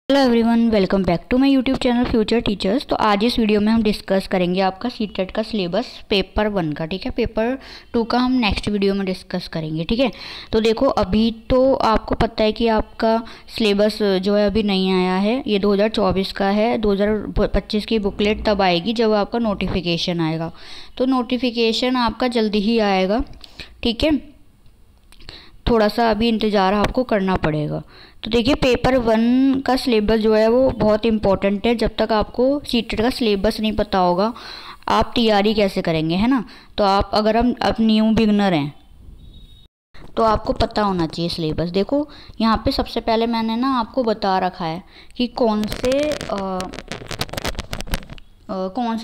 Hello everyone, welcome back to my YouTube channel future teachers. तो आज इस video में हम डिस्कस करेंगे आपका सीटेट का सिलेबस पेपर 1 का। ठीक है, पेपर 2 का हम नेक्स्ट वीडियो में डिस्कस करेंगे। ठीक है, तो देखो अभी तो आपको पता है कि आपका सिलेबस जो है अभी नहीं आया है, ये 2024 का है। 2025 की बुकलेट तब आएगी जब आपका नोटिफिकेशन आएगा। तो नोटिफिकेशन आपका जल्दी ही आएगा। ठीक है, थोड़ा सा अभी इंतज़ार आपको करना पड़ेगा। तो देखिए, पेपर 1 का सिलेबस जो है वो बहुत इम्पोर्टेंट है। जब तक आपको सीटेट का सिलेबस नहीं पता होगा आप तैयारी कैसे करेंगे, है ना। तो अगर हम न्यू बिगनर हैं तो आपको पता होना चाहिए सिलेबस। देखो यहाँ पे सबसे पहले मैंने ना आपको बता रखा है कि कौन से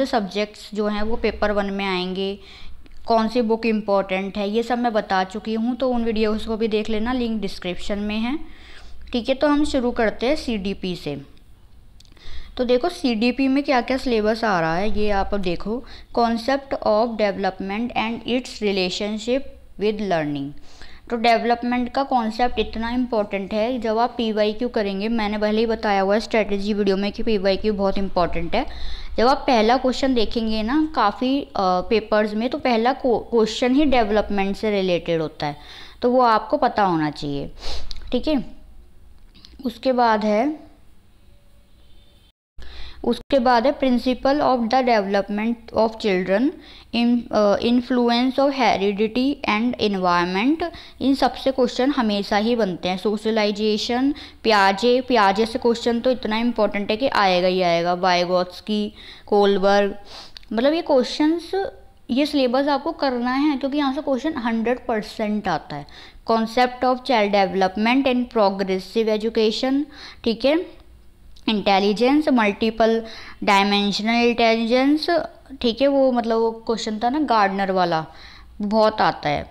सब्जेक्ट्स जो हैं वो पेपर 1 में आएंगे, कौन सी बुक इम्पोर्टेंट है, ये सब मैं बता चुकी हूँ। तो उन वीडियोस को भी देख लेना, लिंक डिस्क्रिप्शन में है। ठीक है, तो हम शुरू करते हैं सीडीपी से। तो देखो सीडीपी में क्या क्या सिलेबस आ रहा है ये आप अब देखो। Concept of development and it's relationship with learning. तो डेवलपमेंट का कॉन्सेप्ट इतना इम्पॉर्टेंट है, जब आप पीवाईक्यू करेंगे, मैंने पहले ही बताया हुआ है स्ट्रेटजी वीडियो में कि पीवाईक्यू बहुत इंपॉर्टेंट है। जब आप पहला क्वेश्चन देखेंगे ना काफ़ी पेपर्स में, तो पहला क्वेश्चन ही डेवलपमेंट से रिलेटेड होता है, तो वो आपको पता होना चाहिए। ठीक है, उसके बाद है principle of the development of children, influence of heredity and environment. इन सबसे क्वेश्चन हमेशा ही बनते हैं। सोशलाइजेशन, प्याजे से क्वेश्चन तो इतना इम्पोर्टेंट है कि आएगा ही आएगा। वाइगोत्स्की, कोलबर्ग, मतलब ये क्वेश्चंस, ये सिलेबस आपको करना है क्योंकि यहाँ से क्वेश्चन 100% आता है। Concept of child development and progressive education. ठीक है, इंटेलिजेंस, मल्टीपल डायमेंशनल इंटेलिजेंस। ठीक है, वो मतलब वो क्वेश्चन था ना गार्डनर वाला, बहुत आता है।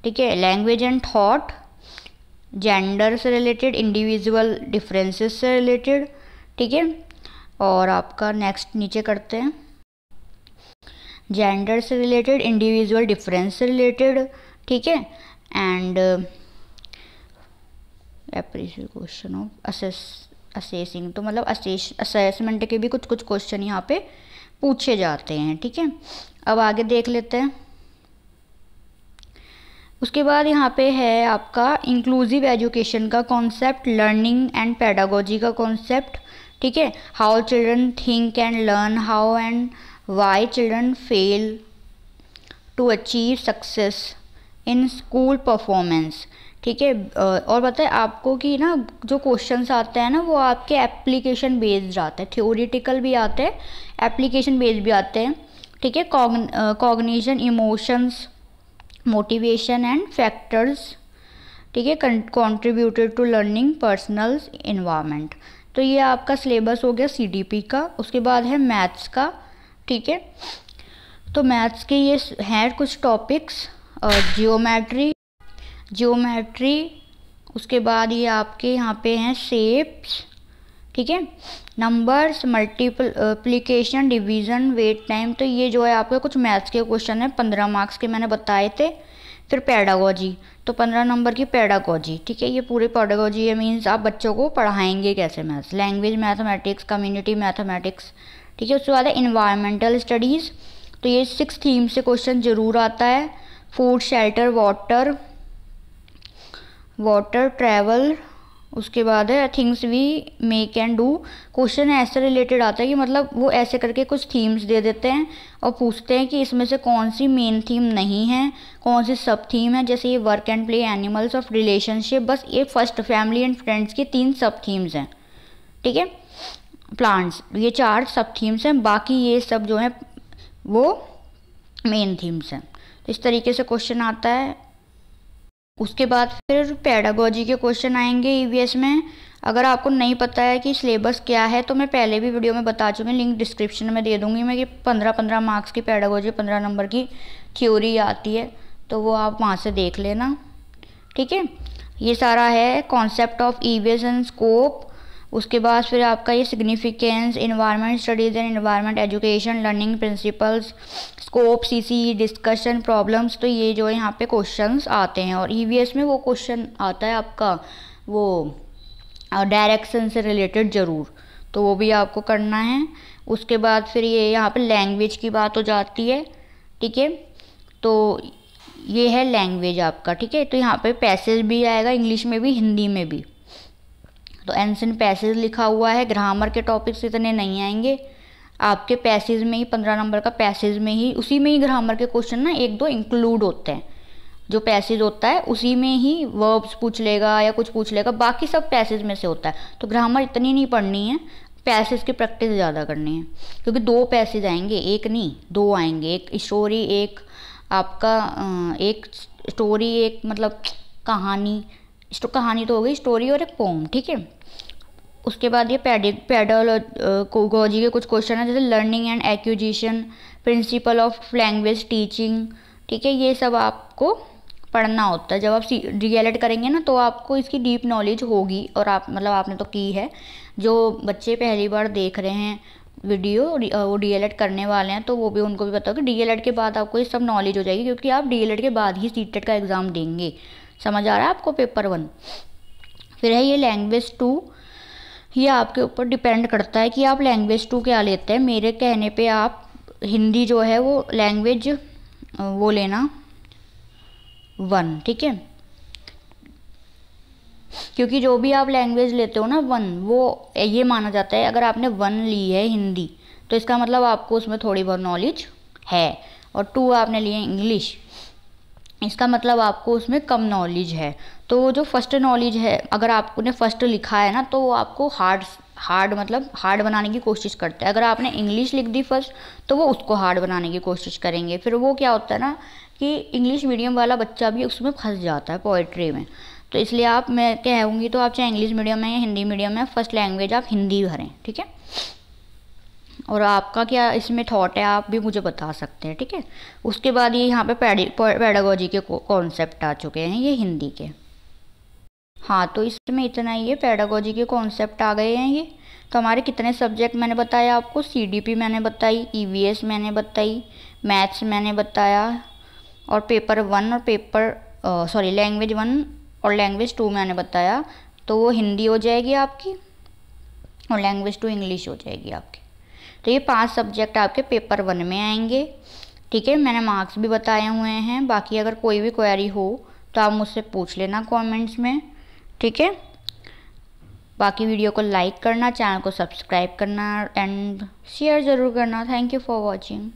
ठीक है, लैंग्वेज एंड थॉट, जेंडर से रिलेटेड, इंडिविजुअल डिफरेंसेस से रिलेटेड। ठीक है, और आपका नेक्स्ट नीचे करते हैं, जेंडर से रिलेटेड, इंडिविजुअल डिफरेंस से रिलेटेड। ठीक है, एंड एप्रिसिएशन ऑफ असेसिंग, तो मतलब असेसमेंट के भी कुछ कुछ क्वेश्चन यहाँ पे पूछे जाते हैं। ठीक है, अब आगे देख लेते हैं। उसके बाद यहाँ पे है आपका इंक्लूसिव एजुकेशन का कॉन्सेप्ट, लर्निंग एंड पेडागोजी का कॉन्सेप्ट। ठीक है, how children think and learn, how and why children fail to achieve success in school performance. ठीक है, और बताए आपको कि ना जो क्वेश्चंस आते हैं ना वो आपके एप्लीकेशन बेस्ड आते हैं, थ्योरेटिकल भी आते हैं, एप्लीकेशन बेस्ड भी आते हैं। ठीक है, cognition, emotions, motivation and factors. ठीक है, contributed to learning, personal environment. तो ये आपका सिलेबस हो गया सीडीपी का। उसके बाद है मैथ्स का। ठीक है, तो मैथ्स के ये हैं कुछ टॉपिक्स, जियोमेट्री। उसके बाद ये आपके यहाँ पे हैं शेप्स। ठीक है, numbers, multiplication, division, weight time. तो ये जो है आपके कुछ मैथ्स के क्वेश्चन है, 15 मार्क्स के मैंने बताए थे। फिर पेडागोजी, तो 15 नंबर की पेडागोजी। ठीक है, ये पूरे पेडागोजी है, मीन्स आप बच्चों को पढ़ाएंगे कैसे maths. Language mathematics, community mathematics. ठीक है, उसके बाद है इन्वायरमेंटल स्टडीज़, तो ये 6 थीम से क्वेश्चन ज़रूर आता है। Food, shelter, water, travel. उसके बाद है things we make and do. Question ऐसे रिलेटेड आता है कि मतलब वो ऐसे करके कुछ थीम्स दे देते हैं और पूछते हैं कि इसमें से कौन सी मेन थीम नहीं है, कौन सी सब थीम है। जैसे ये work and play, animals of relationship, बस ये फर्स्ट, फैमिली एंड फ्रेंड्स की 3 सब थीम्स हैं। ठीक है, प्लांट्स, ये 4 सब थीम्स हैं, बाकी ये सब जो है वो मेन थीम्स हैं। तो इस तरीके से क्वेश्चन आता है। उसके बाद फिर पेडागोजी के क्वेश्चन आएंगे ईवीएस में। अगर आपको नहीं पता है कि सिलेबस क्या है तो मैं पहले भी वीडियो में बता चुकी हूँ, लिंक डिस्क्रिप्शन में दे दूँगी मैं, कि 15-15 मार्क्स की पेडागोजी, 15 नंबर की थ्योरी आती है, तो वो आप वहाँ से देख लेना। ठीक है, ये सारा है concept of EVS and scope. उसके बाद फिर आपका ये significance, environment studies and environment education, learning principles, scope, CC, discussion, problems. तो ये जो है यहाँ पे क्वेश्चंस आते हैं। और ईवीएस में वो क्वेश्चन आता है आपका वो और डायरेक्शन से रिलेटेड ज़रूर, तो वो भी आपको करना है। उसके बाद फिर ये यहाँ पे लैंग्वेज की बात हो जाती है, ठीक है। तो ये है लैंग्वेज आपका, ठीक है। तो यहाँ पे पैसेज भी आएगा, इंग्लिश में भी हिंदी में भी। तो एंशिएंट पैसेज लिखा हुआ है। ग्रामर के टॉपिक्स इतने नहीं आएंगे आपके पैसेज में ही, 15 नंबर का पैसेज में ही, उसी में ही ग्रामर के क्वेश्चन ना एक दो इंक्लूड होते हैं। जो पैसेज होता है उसी में ही वर्ब्स पूछ लेगा या कुछ पूछ लेगा, बाकी सब पैसेज में से होता है। तो ग्रामर इतनी नहीं पढ़नी है, पैसेज की प्रैक्टिस ज़्यादा करनी है, क्योंकि 2 पैसेज आएंगे, एक नहीं 2 आएंगे। एक स्टोरी, एक आपका एक स्टोरी, एक मतलब कहानी, कहानी तो हो गई, स्टोरी और एक पोम, ठीक है। उसके बाद ये पेडागोजी के कुछ क्वेश्चन है, जैसे learning and acquisition, principle of language teaching, ठीक है। ये सब आपको पढ़ना होता है। जब आप डीएलएड करेंगे ना तो आपको इसकी डीप नॉलेज होगी, और आप मतलब आपने तो की है। जो बच्चे पहली बार देख रहे हैं वीडियो, वो डीएलएड करने वाले हैं, तो वो भी उनको भी पता होगा कि डीएलएड के बाद आपको ये सब नॉलेज हो जाएगी, क्योंकि आप डीएलएड के बाद ही सीटेट का एग्ज़ाम देंगे। समझ आ रहा है आपको पेपर 1। फिर है ये लैंग्वेज 2। ये आपके ऊपर डिपेंड करता है कि आप लैंग्वेज 2 क्या लेते हैं। मेरे कहने पे आप हिंदी जो है वो लैंग्वेज वो लेना 1, ठीक है। क्योंकि जो भी आप लैंग्वेज लेते हो ना 1, वो ये माना जाता है, अगर आपने 1 ली है हिंदी तो इसका मतलब आपको उसमें थोड़ी बहुत नॉलेज है, और 2 आपने लिए इंग्लिश, इसका मतलब आपको उसमें कम नॉलेज है। तो वो जो फर्स्ट नॉलेज है, अगर आपने फर्स्ट लिखा है ना, तो वो आपको हार्ड मतलब हार्ड बनाने की कोशिश करता है। अगर आपने इंग्लिश लिख दी फर्स्ट, तो वो उसको हार्ड बनाने की कोशिश करेंगे। फिर वो क्या होता है ना कि इंग्लिश मीडियम वाला बच्चा भी उसमें फंस जाता है पोइट्री में। तो इसलिए मैं कहूँगी, तो आप चाहे इंग्लिश मीडियम में या हिंदी मीडियम में, फर्स्ट लैंग्वेज आप हिंदी भरें, ठीक है। और आपका क्या इसमें थॉट है, आप भी मुझे बता सकते हैं, ठीक है। उसके बाद ये यहाँ पे पेडागोजी के कॉन्सेप्ट आ चुके हैं, ये हिंदी के। हाँ, तो इसमें इतना ही है, पेडागोजी के कॉन्सेप्ट आ गए हैं ये। तो हमारे कितने सब्जेक्ट मैंने बताया आपको, सीडीपी मैंने बताई, ईवीएस मैंने बताई, मैथ्स मैंने बताया, और पेपर 1 और लैंग्वेज 1 और लैंग्वेज 2 मैंने बताया। तो वो हिंदी हो जाएगी आपकी, और लैंग्वेज 2 इंग्लिश हो जाएगी आपकी। तो ये 5 सब्जेक्ट आपके पेपर 1 में आएंगे, ठीक है। मैंने मार्क्स भी बताए हुए हैं। बाकी अगर कोई भी क्वेरी हो तो आप मुझसे पूछ लेना कमेंट्स में, ठीक है। बाकी वीडियो को लाइक करना, चैनल को सब्सक्राइब करना एंड शेयर ज़रूर करना। Thank you for watching.